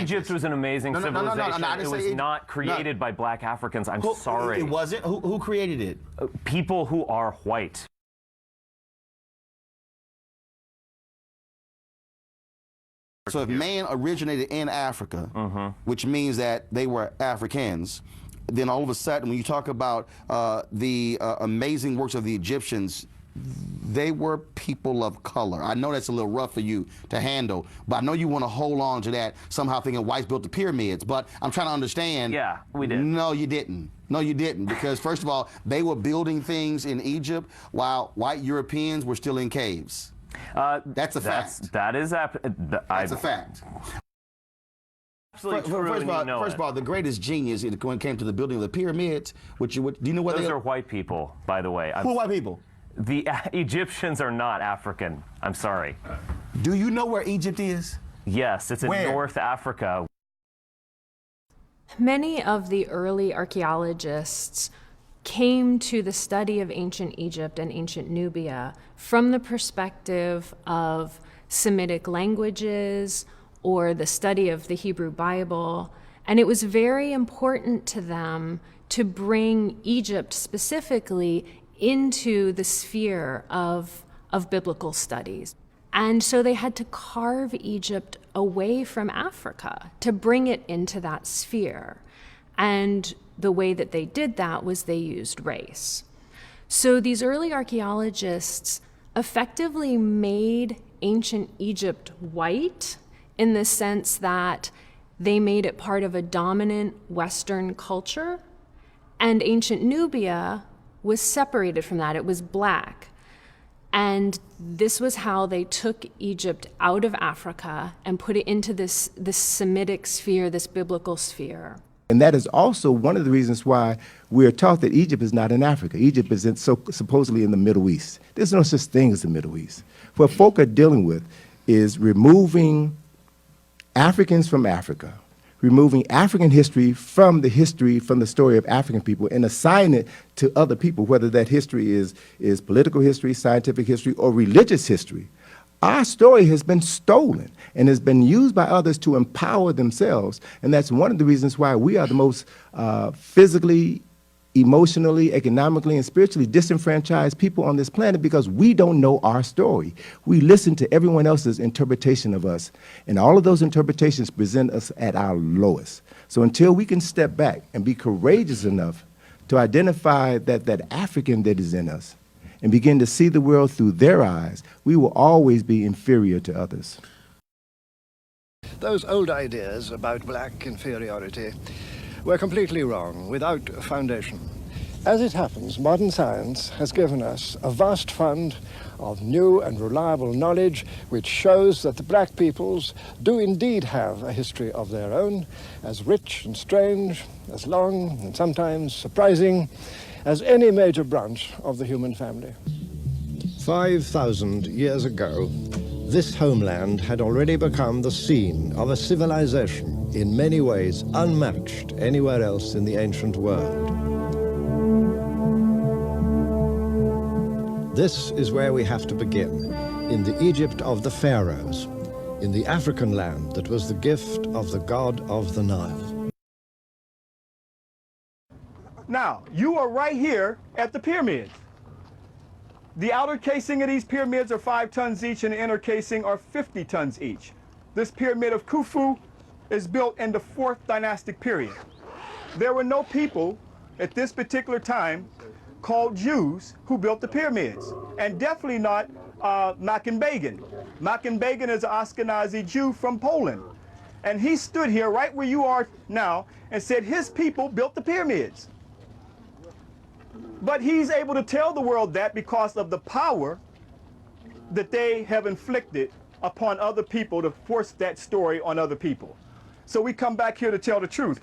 Egypt was an amazing civilization. I didn't It say was not created by black Africans. I'm sorry. It wasn't? Who created it? People who are white. So if man originated in Africa, which means that they were Africans, then all of a sudden when you talk about the amazing works of the Egyptians, they were people of color. I know that's a little rough for you to handle, but I know you want to hold on to that somehow thinking whites built the pyramids, but I'm trying to understand. Yeah, we did. No, you didn't. No, you didn't, because first of all, they were building things in Egypt while white Europeans were still in caves. That's a fact. That's a fact. Absolutely true. First of all, the greatest genius when it came to the building of the pyramids, do you know what those are white people, by the way. Who are white people? The Egyptians are not African. I'm sorry. Do you know where Egypt is? Yes, it's in North Africa. Many of the early archaeologists came to the study of ancient Egypt and ancient Nubia from the perspective of Semitic languages or the study of the Hebrew Bible. And it was very important to them to bring Egypt specifically into the sphere of biblical studies. And so they had to carve Egypt away from Africa to bring it into that sphere. And the way that they did that was they used race. So these early archaeologists effectively made ancient Egypt white in the sense that they made it part of a dominant Western culture, and ancient Nubia was separated from that. It was black. And this was how they took Egypt out of Africa and put it into this Semitic sphere, this biblical sphere. And that is also one of the reasons why we are taught that Egypt is not in Africa. Egypt is supposedly in the Middle East. There's no such thing as the Middle East. What folk are dealing with is removing Africans from Africa, removing African history from the story of African people, and assigning it to other people, whether that history is political history, scientific history, or religious history. Our story has been stolen and has been used by others to empower themselves, and that's one of the reasons why we are the most physically, emotionally, economically, and spiritually disenfranchised people on this planet, because we don't know our story. We listen to everyone else's interpretation of us, and all of those interpretations present us at our lowest. So until we can step back and be courageous enough to identify that African that is in us and begin to see the world through their eyes, we will always be inferior to others. Those old ideas about black inferiority were completely wrong, without foundation. As it happens, modern science has given us a vast fund of new and reliable knowledge which shows that the black peoples do indeed have a history of their own, as rich and strange, as long and sometimes surprising as any major branch of the human family. 5,000 years ago, this homeland had already become the scene of a civilization in many ways unmatched anywhere else in the ancient world. This is where we have to begin, in the Egypt of the pharaohs, in the African land that was the gift of the god of the Nile. Now, you are right here at the pyramids. The outer casing of these pyramids are 5 tons each, and the inner casing are 50 tons each. This pyramid of Khufu is built in the 4th dynastic period. There were no people at this particular time called Jews who built the pyramids, and definitely not Makan Begin. Makan Begin is an Ashkenazi Jew from Poland, and he stood here right where you are now and said his people built the pyramids. But he's able to tell the world that because of the power that they have inflicted upon other people to force that story on other people. So we come back here to tell the truth.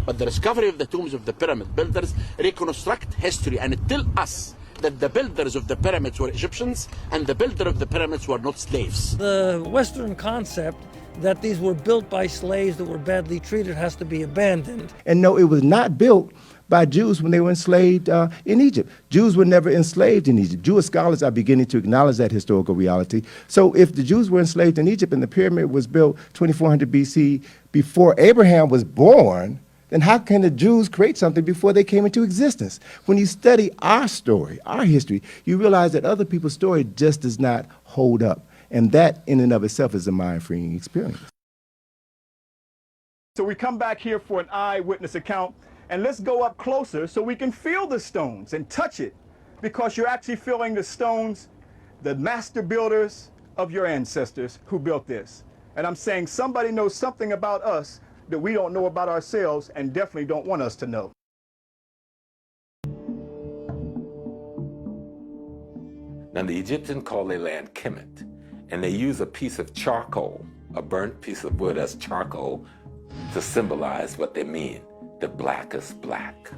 But the discovery of the tombs of the pyramid builders reconstruct history and tell us that the builders of the pyramids were Egyptians and the builder of the pyramids were not slaves. The Western concept that these were built by slaves that were badly treated has to be abandoned. And no, it was not built by Jews when they were enslaved in Egypt. Jews were never enslaved in Egypt. Jewish scholars are beginning to acknowledge that historical reality. So if the Jews were enslaved in Egypt and the pyramid was built 2400 BC before Abraham was born, then how can the Jews create something before they came into existence? When you study our story, our history, you realize that other people's story just does not hold up. And that in and of itself is a mind-freeing experience. So we come back here for an eyewitness account, and let's go up closer so we can feel the stones and touch it, because you're actually feeling the stones, the master builders of your ancestors who built this. And I'm saying somebody knows something about us that we don't know about ourselves and definitely don't want us to know. Now the Egyptians call their land Kemet, and they use a piece of charcoal, a burnt piece of wood as charcoal, to symbolize what they mean, the blackest black.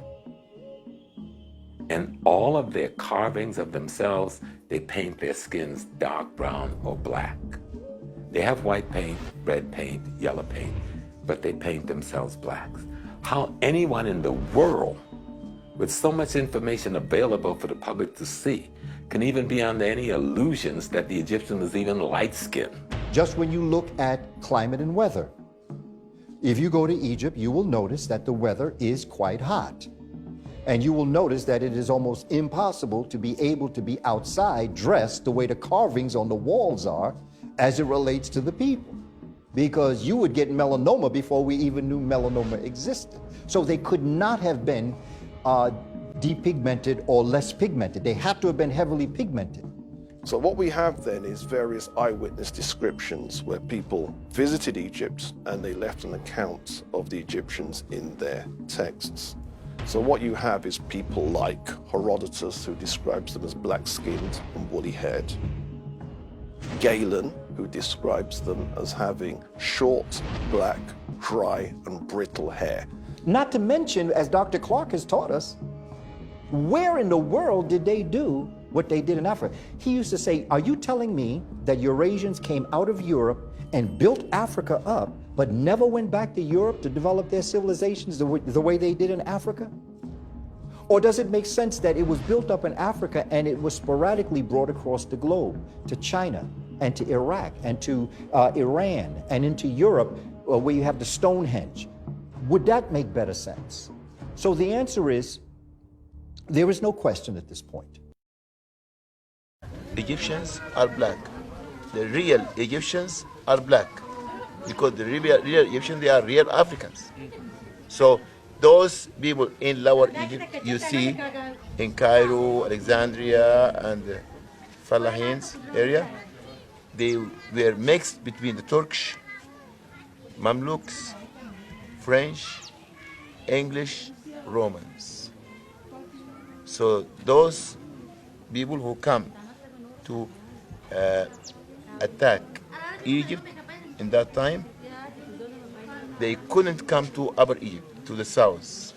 And all of their carvings of themselves, they paint their skins dark brown or black. They have white paint, red paint, yellow paint, but they paint themselves blacks. How anyone in the world, with so much information available for the public to see, can even be under any illusions that the Egyptian was even light-skinned? Just when you look at climate and weather, if you go to Egypt, you will notice that the weather is quite hot. And you will notice that it is almost impossible to be able to be outside dressed the way the carvings on the walls are as it relates to the people, because you would get melanoma before we even knew melanoma existed. So they could not have been depigmented or less pigmented. They have to have been heavily pigmented. So what we have then is various eyewitness descriptions where people visited Egypt and they left an account of the Egyptians in their texts. So what you have is people like Herodotus, who describes them as black-skinned and woolly-haired. Galen, who describes them as having short, black, dry, and brittle hair. Not to mention, as Dr. Clark has taught us, where in the world did they do what they did in Africa? He used to say, are you telling me that Eurasians came out of Europe and built Africa up, but never went back to Europe to develop their civilizations the way they did in Africa? Or does it make sense that it was built up in Africa and it was sporadically brought across the globe to China and to Iraq and to Iran and into Europe, where you have the Stonehenge? Would that make better sense? So the answer is, there is no question at this point. Egyptians are black. The real Egyptians are black, because the real Egyptians, they are real Africans. So those people in Lower Egypt, you see in Cairo, Alexandria, and the Falahins area, they were mixed between the Turkish, Mamluks, French, English, Romans. So those people who come to attack Egypt in that time, they couldn't come to Upper Egypt, to the south,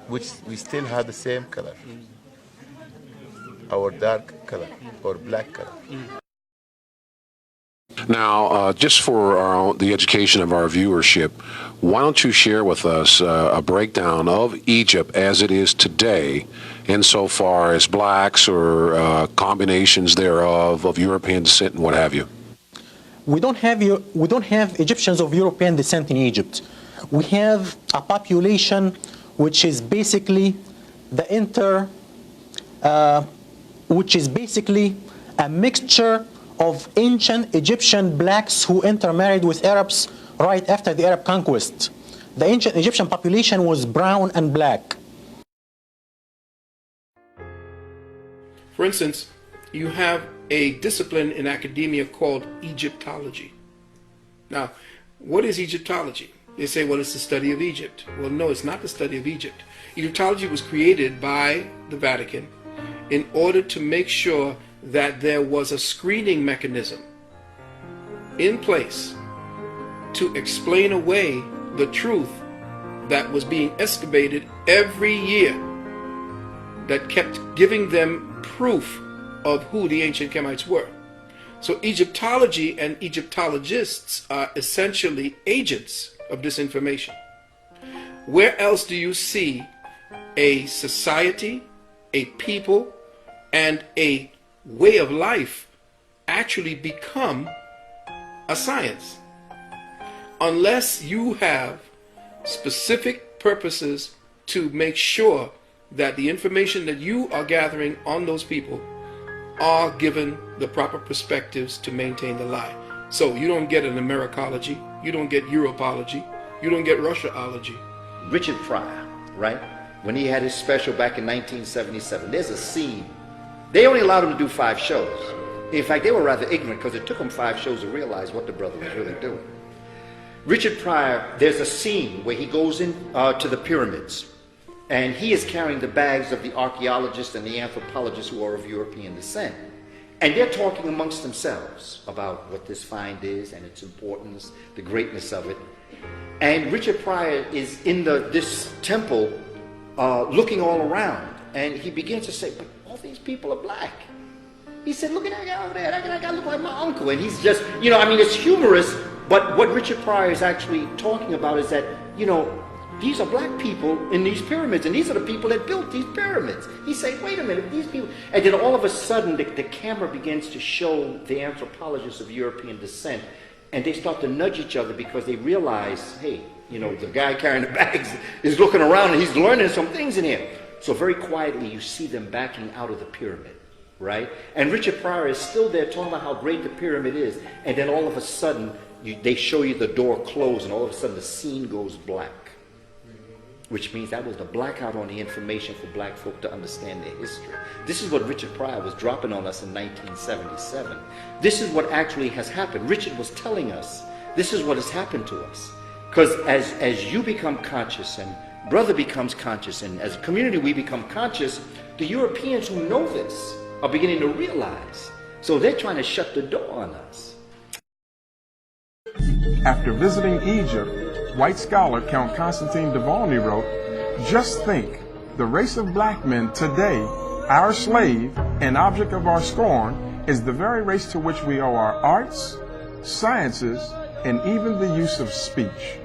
which we still have the same color, our dark color or black color. Now, just for the education of our viewership, why don't you share with us a breakdown of Egypt as it is today, insofar as blacks or combinations thereof of European descent and what have you? We don't have Egyptians of European descent in Egypt. We have a population which is basically which is basically a mixture of ancient Egyptian blacks who intermarried with Arabs right after the Arab conquest. The ancient Egyptian population was brown and black. For instance, you have a discipline in academia called Egyptology. Now, what is Egyptology? They say, well, it's the study of Egypt. Well, no, it's not the study of Egypt. Egyptology was created by the Vatican in order to make sure that there was a screening mechanism in place to explain away the truth that was being excavated every year, that kept giving them proof of who the ancient Kemites were. So Egyptology and Egyptologists are essentially agents of this information. Where else do you see a society, a people, and a way of life actually become a science? Unless you have specific purposes to make sure that the information that you are gathering on those people are given the proper perspectives to maintain the lie. So you don't get an Americology, you don't get Europology, you don't get Russiaology. Richard Pryor, right? When he had his special back in 1977, there's a scene. They only allowed him to do 5 shows. In fact, they were rather ignorant because it took them 5 shows to realize what the brother was really doing. Richard Pryor, there's a scene where he goes in to the pyramids, and he is carrying the bags of the archaeologists and the anthropologists who are of European descent. And they're talking amongst themselves about what this find is and its importance, the greatness of it. And Richard Pryor is in this temple looking all around, and he begins to say, but all these people are black. He said, look at that guy over there, that guy look like my uncle. And he's just, you know, I mean, it's humorous, but what Richard Pryor is actually talking about is that, you know, these are black people in these pyramids, and these are the people that built these pyramids. He's saying, wait a minute, these people... And then all of a sudden, the camera begins to show the anthropologists of European descent, and they start to nudge each other because they realize, hey, you know, the guy carrying the bags is looking around and he's learning some things in here. So very quietly, you see them backing out of the pyramid, right? And Richard Pryor is still there talking about how great the pyramid is, and then all of a sudden, they show you the door close, and all of a sudden the scene goes black. Which means that was the blackout on the information for black folk to understand their history. This is what Richard Pryor was dropping on us in 1977. This is what actually has happened. Richard was telling us, this is what has happened to us. Because as you become conscious, and brother becomes conscious, and as a community we become conscious, the Europeans who know this are beginning to realize. So they're trying to shut the door on us. After visiting Egypt, white scholar Count Constantine Duvalny wrote, "Just think, the race of black men today, our slave and object of our scorn, is the very race to which we owe our arts, sciences, and even the use of speech."